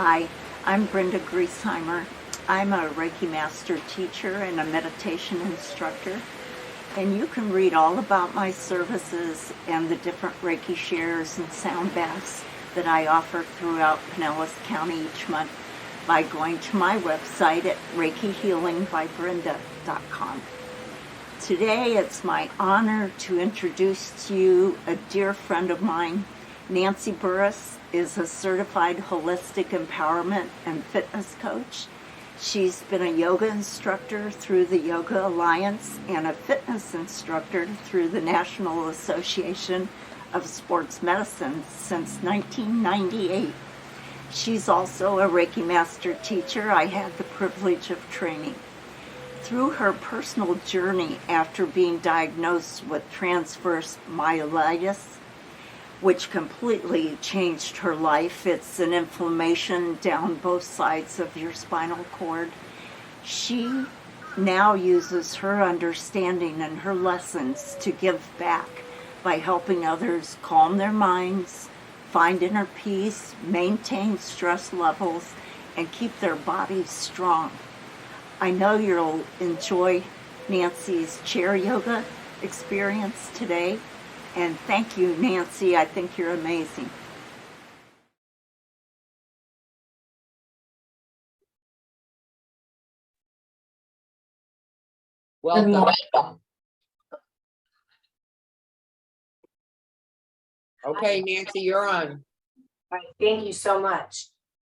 Hi, I'm Brenda Griesheimer. I'm a Reiki Master teacher and a meditation instructor. And you can read all about my services and the different Reiki shares and sound baths that I offer throughout Pinellas County each month by going to my website at reikihealingbybrenda.com. Today it's my honor to introduce to you a dear friend of mine. Nancy Bures is a certified holistic empowerment and fitness coach. She's been a yoga instructor through the Yoga Alliance and a fitness instructor through the National Association of Sports Medicine since 1998. She's also a Reiki Master teacher I had the privilege of training. Through her personal journey after being diagnosed with transverse myelitis, which completely changed her life. It's an inflammation down both sides of your spinal cord. She now uses her understanding and her lessons to give back by helping others calm their minds, find inner peace, maintain stress levels, and keep their bodies strong. I know you'll enjoy Nancy's chair yoga experience today. And thank you, Nancy. I think you're amazing. Welcome. Okay, Nancy, you're on. All right, thank you so much.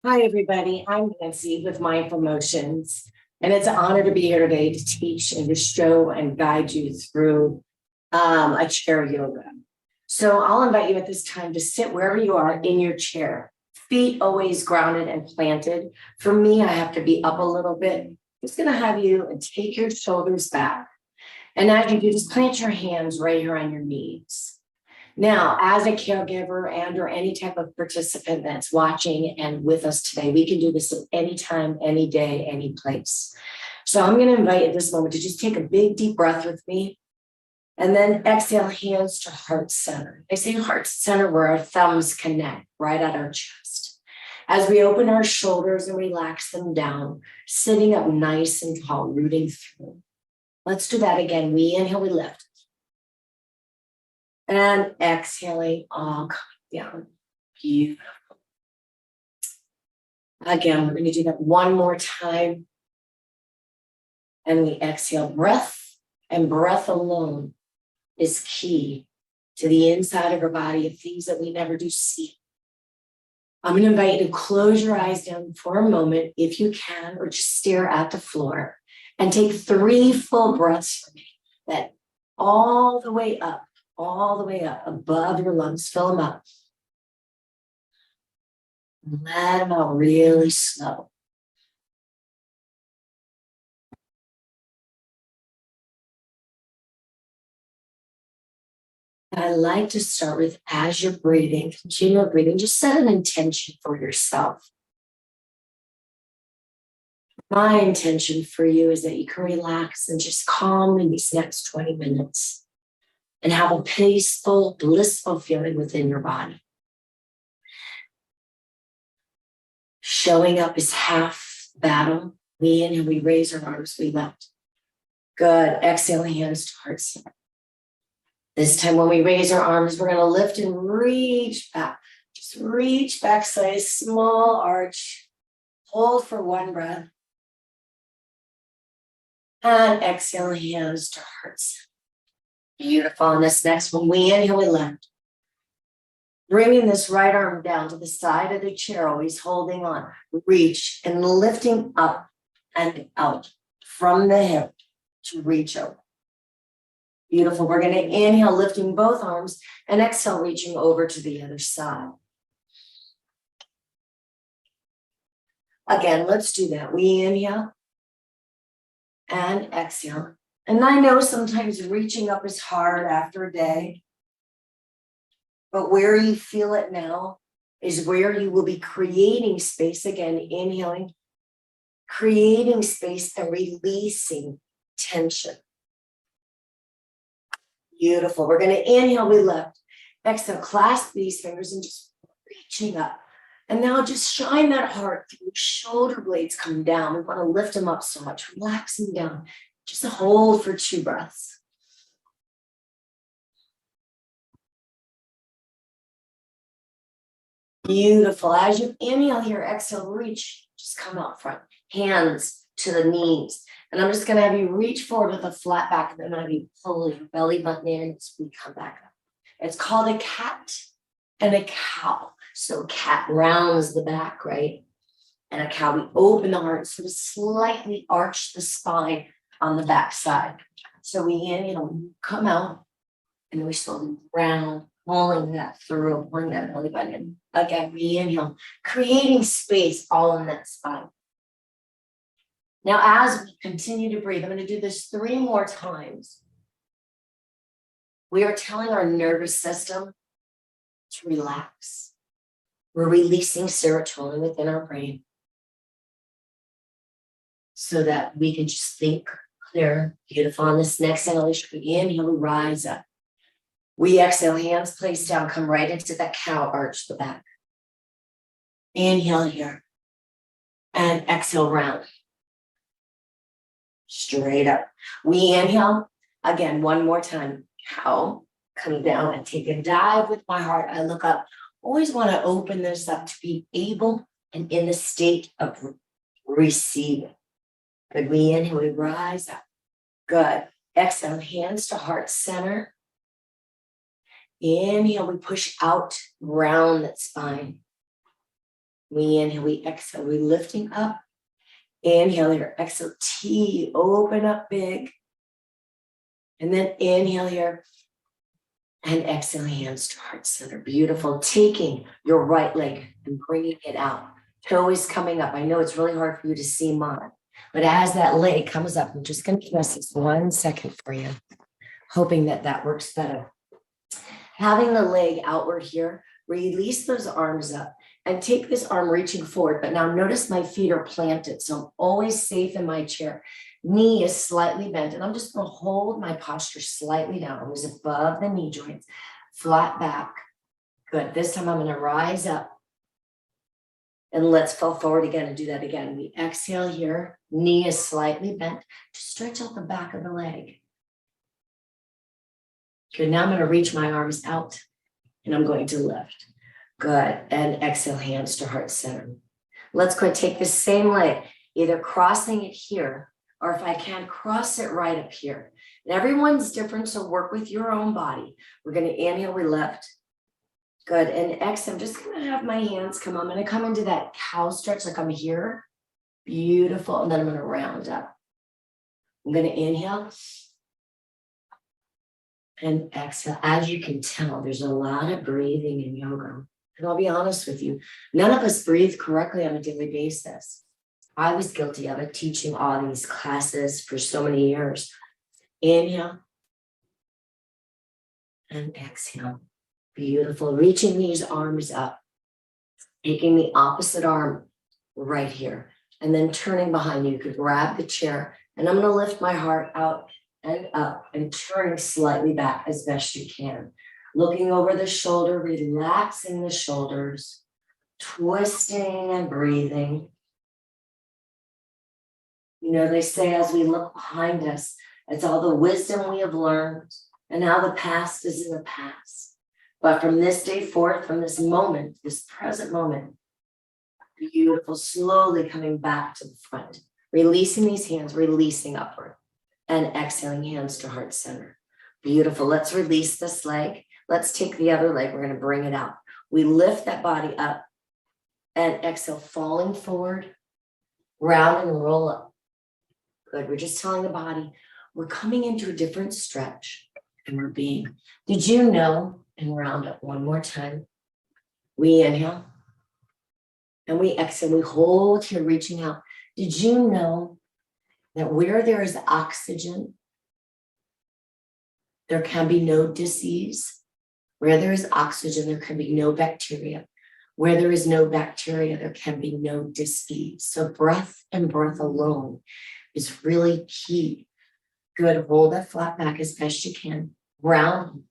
Hi, everybody. I'm Nancy with Mindful Motions, and it's an honor to be here today to teach and to show and guide you through a chair yoga. So I'll invite you at this time to sit wherever you are in your chair, feet always grounded and planted. For me, I have to be up a little bit. Just going to have you take your shoulders back. And as you do, just plant your hands right here on your knees. Now, as a caregiver and or any type of participant that's watching and with us today, we can do this at any time, any day, any place. So I'm going to invite you at this moment to just take a big, deep breath with me. And then exhale, hands to heart center. I say heart center where our thumbs connect, right at our chest. As we open our shoulders and relax them down, sitting up nice and tall, rooting through. Let's do that again. We inhale, we lift. And exhaling, all coming down. Beautiful. Again, we're going to do that one more time. And we exhale, breath and breath alone is key to the inside of our body of things that we never do see. I'm going to invite you to close your eyes down for a moment, if you can, or just stare at the floor and take 3 full breaths for me. That all the way up above your lungs, fill them up. Let them out really slow. I like to start with, as you're breathing, continue breathing, just set an intention for yourself. My intention for you is that you can relax and just calm in these next 20 minutes and have a peaceful, blissful feeling within your body. Showing up is half battle. We inhale, we raise our arms, we lift. Good. Exhale, hands to heart center. This time when we raise our arms, we're going to lift and reach back. Just reach back, so a small arch. Hold for 1 breath. And exhale, hands to heart center. Beautiful. And this next one, we inhale, we lift. Bringing this right arm down to the side of the chair, always holding on. Reach and lifting up and out from the hip to reach over. Beautiful. We're going to inhale, lifting both arms, and exhale, reaching over to the other side. Again, let's do that. We inhale and exhale. And I know sometimes reaching up is hard after a day, but where you feel it now is where you will be creating space. Again, inhaling, creating space and releasing tension. Beautiful. We're going to inhale, we lift. Exhale, clasp these fingers and just reaching up. And now just shine that heart through shoulder blades come down. We want to lift them up so much, relax them down. Just hold for 2 breaths. Beautiful. As you inhale here, exhale, reach, just come out front. Hands to the knees. And I'm just going to have you reach forward with a flat back, and then I'm going to have you pull your belly button in as we come back up. It's called a cat and a cow. So cat rounds the back, right? And a cow, we open the heart, sort of slightly arch the spine on the back side. So we inhale, come out, and then we slowly round, pulling that through, pulling that belly button in. Again, we inhale, creating space all in that spine. Now, as we continue to breathe, I'm going to do this 3 more times. We are telling our nervous system to relax. We're releasing serotonin within our brain so that we can just think clear. Beautiful. On this next inhalation, we inhale, we rise up. We exhale, hands placed down, come right into that cow, arch the back. Inhale here. And exhale, round. Straight up. We inhale, again, 1 more time. Cow, come down and take a dive with my heart. I look up. Always want to open this up to be able and in the state of receiving. Good. We inhale, we rise up. Good. Exhale, hands to heart center. Inhale, we push out, round that spine. We inhale, we exhale, we lifting up. Inhale here, exhale, T, open up big. And then inhale here. And exhale, hands to heart center. Beautiful. Taking your right leg and bringing it out. Toe is coming up. I know it's really hard for you to see mine. But as that leg comes up, I'm just going to press this 1 second for you. Hoping that that works better. Having the leg outward here, release those arms up. And take this arm reaching forward. But now notice my feet are planted. So I'm always safe in my chair. Knee is slightly bent, and I'm just going to hold my posture slightly down. I was above the knee joints, flat back. Good. This time I'm going to rise up. And let's fall forward again and do that again. We exhale here. Knee is slightly bent. Just stretch out the back of the leg. Good. Now I'm going to reach my arms out, and I'm going to lift. Good. And exhale, hands to heart center. Let's go and take the same leg, either crossing it here, or if I can, cross it right up here. And everyone's different, so work with your own body. We're going to inhale, we lift. Good. And exhale, I'm just going to have my hands come. I'm going to come into that cow stretch like I'm here. Beautiful. And then I'm going to round up. I'm going to inhale. And exhale. As you can tell, there's a lot of breathing in yoga. And I'll be honest with you, none of us breathe correctly on a daily basis. I was guilty of it, teaching all these classes for so many years. Inhale and exhale. Beautiful. Reaching these arms up, taking the opposite arm right here, and then turning behind you. You could grab the chair, and I'm going to lift my heart out and up and turning slightly back as best you can. Looking over the shoulder, relaxing the shoulders, twisting and breathing. You know, they say as we look behind us, it's all the wisdom we have learned and how the past is in the past. But from this day forth, from this moment, this present moment, beautiful, slowly coming back to the front, releasing these hands, releasing upward, and exhaling hands to heart center. Beautiful. Let's release this leg. Let's take the other leg. We're going to bring it out. We lift that body up and exhale, falling forward, round and roll up. Good. We're just telling the body we're coming into a different stretch and we're being. Did you know? And round up 1 more time. We inhale and we exhale. We hold here, reaching out. Did you know that where there is oxygen, there can be no disease? Where there is oxygen, there can be no bacteria. Where there is no bacteria, there can be no disease. So breath and breath alone is really key. Good. Hold that flat back as best you can. Round.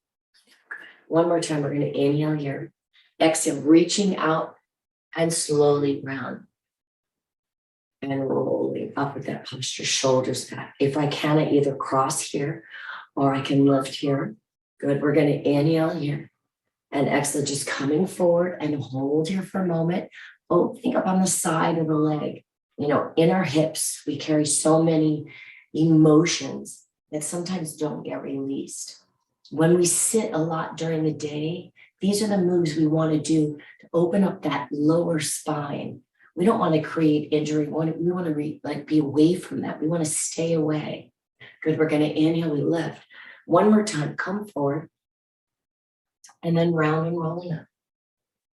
1 more time. We're going to inhale here. Exhale, reaching out and slowly round. And rolling up with that posture, shoulders back. If I can, I either cross here or I can lift here. Good. We're going to inhale here and exhale, just coming forward and hold here for a moment. Opening up on the side of the leg. You know, in our hips, we carry so many emotions that sometimes don't get released. When we sit a lot during the day, these are the moves we want to do to open up that lower spine. We don't want to create injury. We want to be away from that. We want to stay away. Good. We're going to inhale, we lift. One more time, come forward. And then round and rolling up.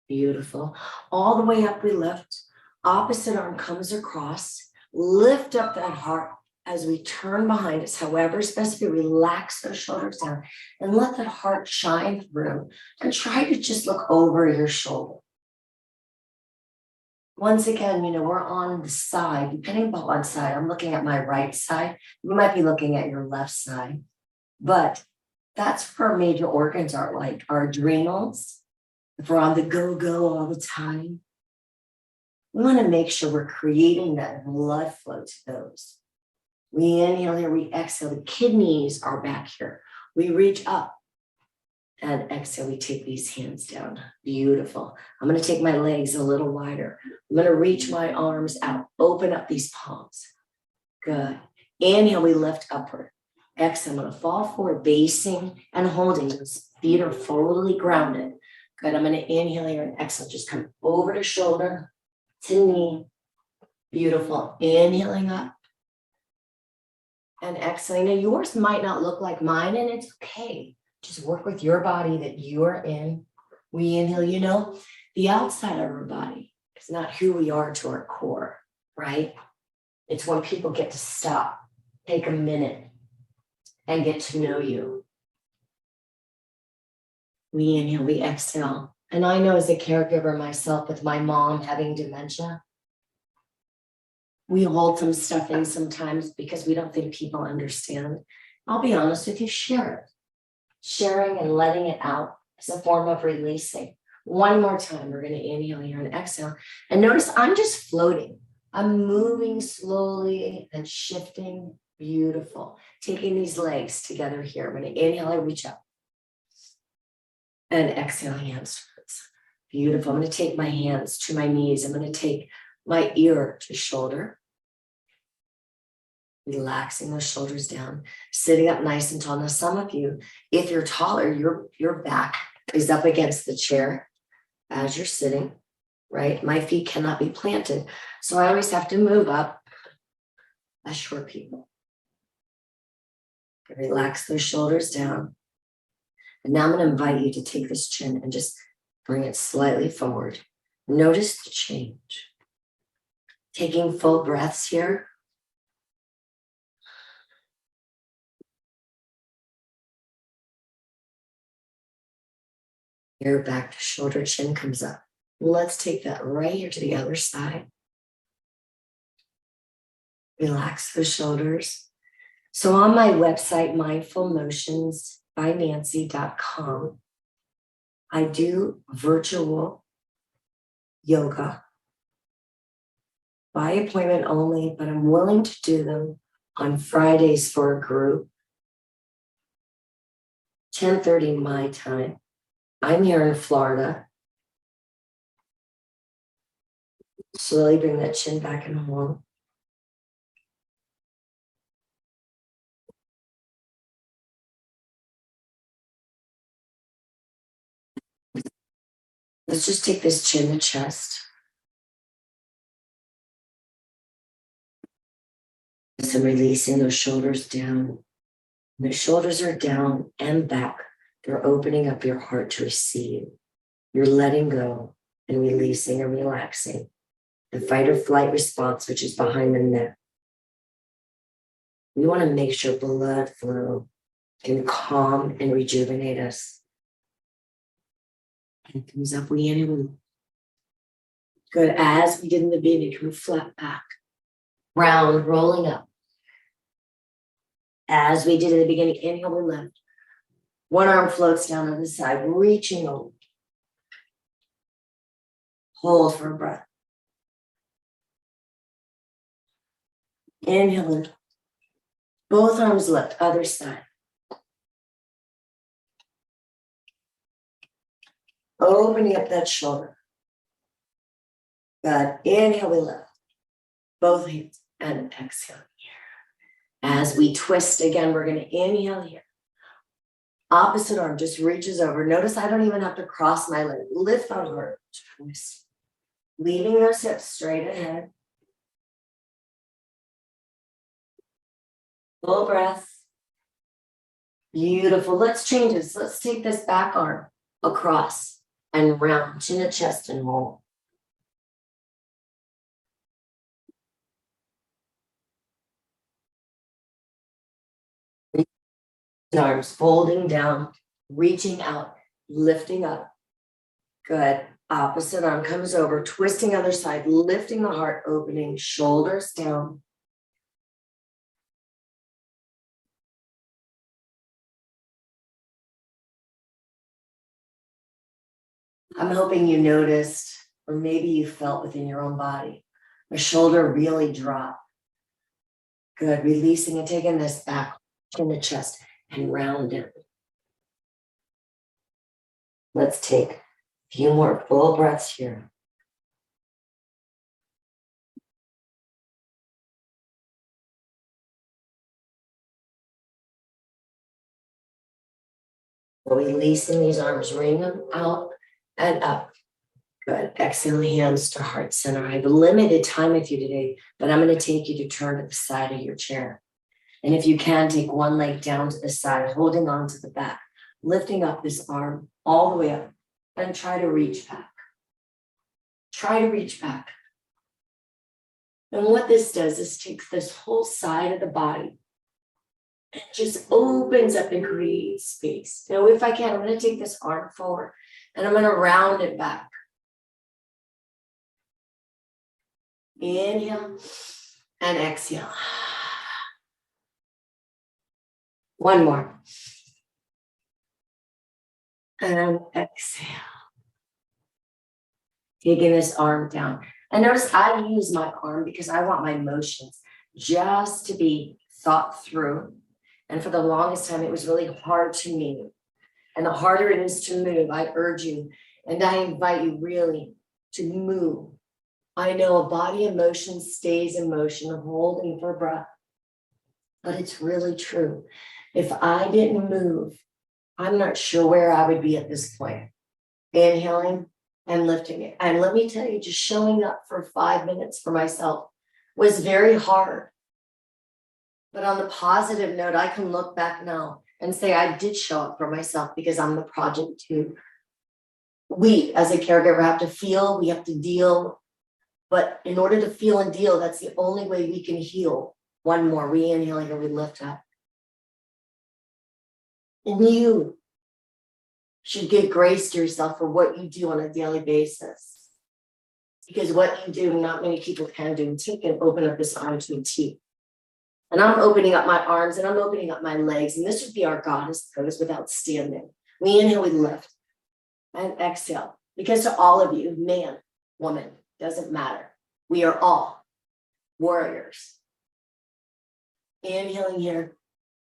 Beautiful. All the way up, we lift. Opposite arm comes across. Lift up that heart as we turn behind us. However, especially relax those shoulders down and let that heart shine through. And try to just look over your shoulder. Once again, you know, we're on the side, depending upon what side. I'm looking at my right side. You might be looking at your left side. But that's where our major organs are, like our adrenals. If we're on the go-go all the time, we want to make sure we're creating that blood flow to those. We inhale here, we exhale. The kidneys are back here. We reach up and exhale. We take these hands down. Beautiful. I'm going to take my legs a little wider. I'm going to reach my arms out. Open up these palms. Good. Inhale, we lift upward. Exhale, I'm going to fall forward, basing and holding. Those feet are fully grounded. Good. I'm going to inhale here and exhale. Just come over to shoulder to knee. Beautiful. Inhaling up and exhaling. Now, yours might not look like mine, and it's okay. Just work with your body that you are in. We inhale, you know, the outside of our body is not who we are to our core, right? It's when people get to stop, take a minute, and get to know you. We inhale, we exhale. And I know as a caregiver myself with my mom having dementia, we hold some stuff in sometimes because we don't think people understand. I'll be honest with you, share it. Sharing and letting it out is a form of releasing. One more time, we're going to inhale here and exhale. And notice I'm just floating. I'm moving slowly and shifting. Beautiful. Taking these legs together here. I'm going to inhale, I reach up. And exhale, hands towards. Beautiful. I'm going to take my hands to my knees. I'm going to take my ear to shoulder. Relaxing those shoulders down. Sitting up nice and tall. Now, some of you, if you're taller, your back is up against the chair as you're sitting, right? My feet cannot be planted. So I always have to move up as short people. Relax those shoulders down. And now I'm going to invite you to take this chin and just bring it slightly forward. Notice the change. Taking full breaths here. Here, back to shoulder, chin comes up. Let's take that right here to the other side. Relax those shoulders. So on my website, mindfulmotionsbynancy.com, I do virtual yoga by appointment only, but I'm willing to do them on Fridays for a group, 10:30 my time. I'm here in Florida. Slowly bring that chin back and hold. Let's just take this chin to chest. So releasing those shoulders down. The shoulders are down and back. They're opening up your heart to receive. You're letting go and releasing and relaxing. The fight or flight response, which is behind the neck. We want to make sure blood flow can calm and rejuvenate us. And it comes up, we inhale. Good, as we did in the beginning, come flat back. Round, rolling up. As we did in the beginning, inhale, we lift. One arm floats down on the side, reaching over. Hold for a breath. Inhale in. Both arms lift, other side. Opening up that shoulder. Good. Inhale, we lift. Both hands and exhale here. As we twist again, we're going to inhale here. Opposite arm just reaches over. Notice I don't even have to cross my leg. Lift my heart. Twist. Leaving those hips straight ahead. Full breath. Beautiful. Let's change this. Let's take this back arm across and round, chin to chest and hold. Arms folding down, reaching out, lifting up. Good. Opposite arm comes over, twisting other side, lifting the heart, opening, shoulders down. I'm hoping you noticed, or maybe you felt within your own body, the shoulder really drop. Good. Releasing and taking this back in the chest and round it. Let's take a few more full breaths here. Releasing these arms, ring them out and up. Good. Exhale, hands to heart center. I have limited time with you today, but I'm going to take you to turn to the side of your chair. And if you can, take one leg down to the side, holding on to the back, lifting up this arm all the way up, and try to reach back. Try to reach back. And what this does is takes this whole side of the body and just opens up and creates space. Now, if I can, I'm going to take this arm forward and I'm going to round it back. Inhale and exhale. One more. And exhale. Taking this arm down. And notice I use my arm because I want my motions just to be thought through. And for the longest time, it was really hard to move. And the harder it is to move, I urge you and I invite you really to move. I know a body in motion stays in motion, holding for breath. But it's really true. If I didn't move, I'm not sure where I would be at this point. Inhaling and lifting it. And let me tell you, just showing up for 5 minutes for myself was very hard. But on the positive note, I can look back now and say I did show up for myself because I'm the project too. We, as a caregiver, have to feel, we have to deal. But in order to feel and deal, that's the only way we can heal. One more, we inhale here, we lift up. And you should give grace to yourself for what you do on a daily basis. Because what you do, not many people can do. Take and open up this arm to a T. And I'm opening up my arms and I'm opening up my legs. And this would be our goddess pose without standing. We inhale, we lift. And exhale. Because to all of you, man, woman, doesn't matter. We are all warriors. Inhaling here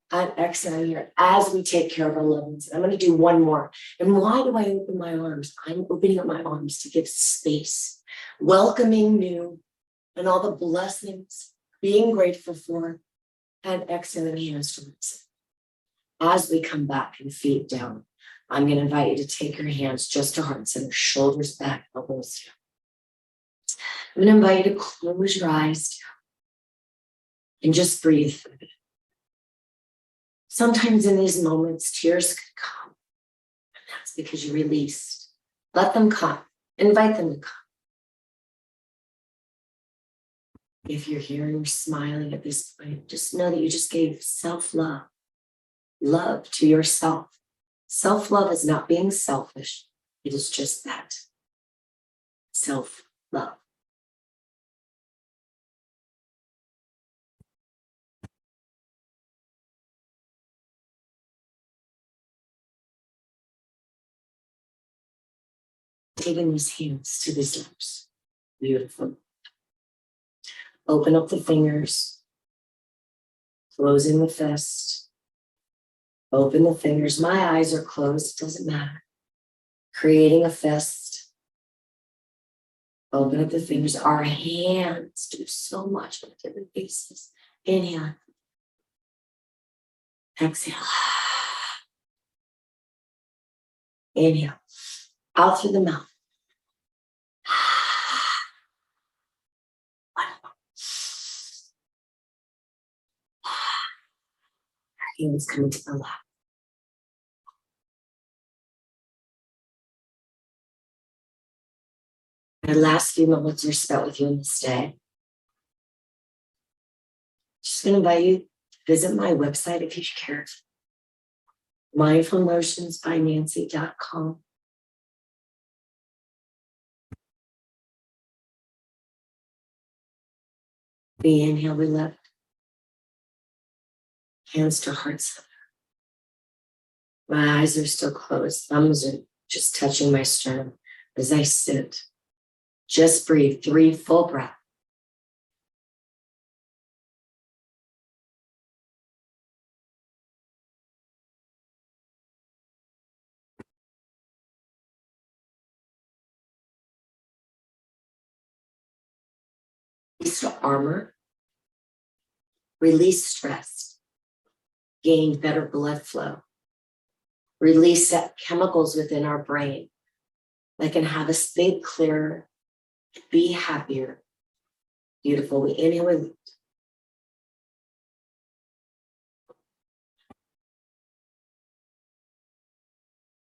and exhaling here as we take care of our loved ones. I'm going to do one more. And why do I open my arms? I'm opening up my arms to give space, welcoming new and all the blessings, being grateful for, and exhaling hands to myself. As we come back and feet down, I'm going to invite you to take your hands just to heart center, shoulders back, elbows down. I'm going to invite you to close your eyes and just breathe. Sometimes in these moments, tears could come. And that's because you released. Let them come. Invite them to come. If you're here and you're smiling at this point, just know that you just gave self-love, love to yourself. Self-love is not being selfish. It is just that. Self-love. taking these hands to these lips. Beautiful. Open up the fingers. Closing the fist. Open the fingers. My eyes are closed. It doesn't matter. Creating a fist. Open up the fingers. Our hands do so much on different faces. Inhale. Exhale. Inhale. Out through the mouth. Hands coming to the left. The last few moments are spent with you in this day. Just going to invite you to visit my website if you care. mindfulmotionsbynancy.com. We inhale, we lift. Hands to heart center. My eyes are still closed. Thumbs are just touching my sternum as I sit. Just breathe 3 full breaths. Release the armor. Release stress. Gain better blood flow. Release that chemicals within our brain that can have us think clearer, be happier. Beautiful. We inhale, we lift.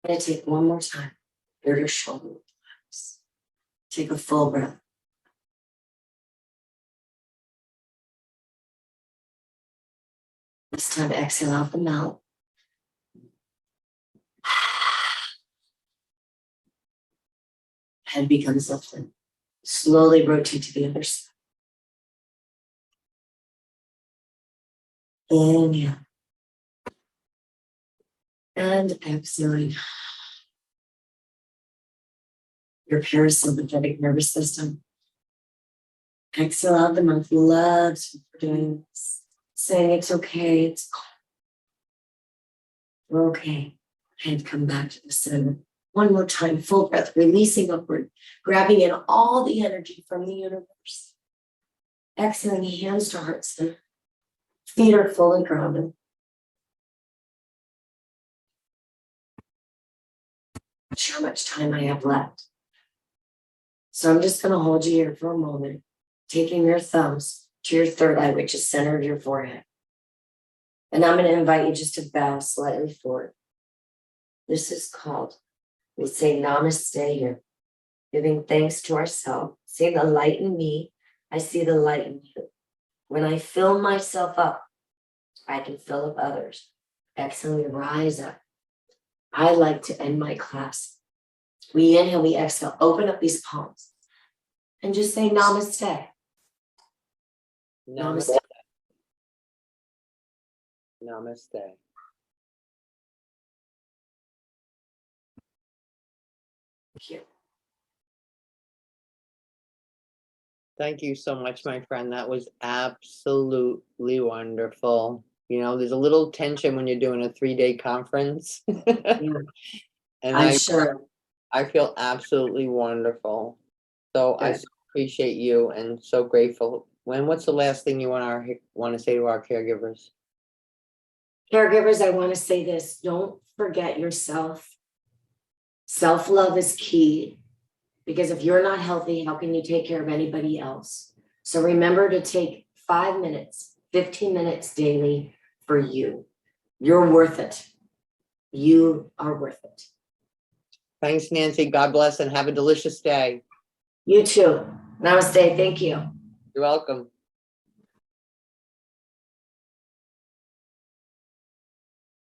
I'm going to take one more time. Ear to shoulder. Relax. Take a full breath. This time, exhale out the mouth. Head becomes lifted. Slowly rotate to the other side. Inhale. And exhaling. Your parasympathetic nervous system. Exhale out the mouth. Loves for doing this. Saying it's okay. It's we're okay. And come back to the center. One more time, full breath, releasing upward, grabbing in all the energy from the universe. Exhaling, hands to heart center. Feet are fully grounded. Not sure how much time I have left. So I'm just going to hold you here for a moment, taking your thumbs to your third eye, which is center of your forehead. And I'm going to invite you just to bow slightly forward. This is called, we say namaste here, giving thanks to ourselves. See the light in me, I see the light in you. When I fill myself up, I can fill up others. Exhale, we rise up. I like to end my class. We inhale, we exhale, open up these palms and just say namaste. Namaste. Namaste. Here. Thank you so much, my friend. That was absolutely wonderful. You know, there's a little tension when you're doing a 3-day conference. Yeah, And I'm sure. I feel absolutely wonderful. So I Good. so appreciate you and so grateful. What's the last thing you want to say to our caregivers? Caregivers, I want to say this. Don't forget yourself. Self-love is key, because if you're not healthy, how can you take care of anybody else? So remember to take 5 minutes, 15 minutes daily for you. You're worth it. You are worth it. Thanks, Nancy. God bless and have a delicious day. You too. Namaste. Thank you. You're welcome.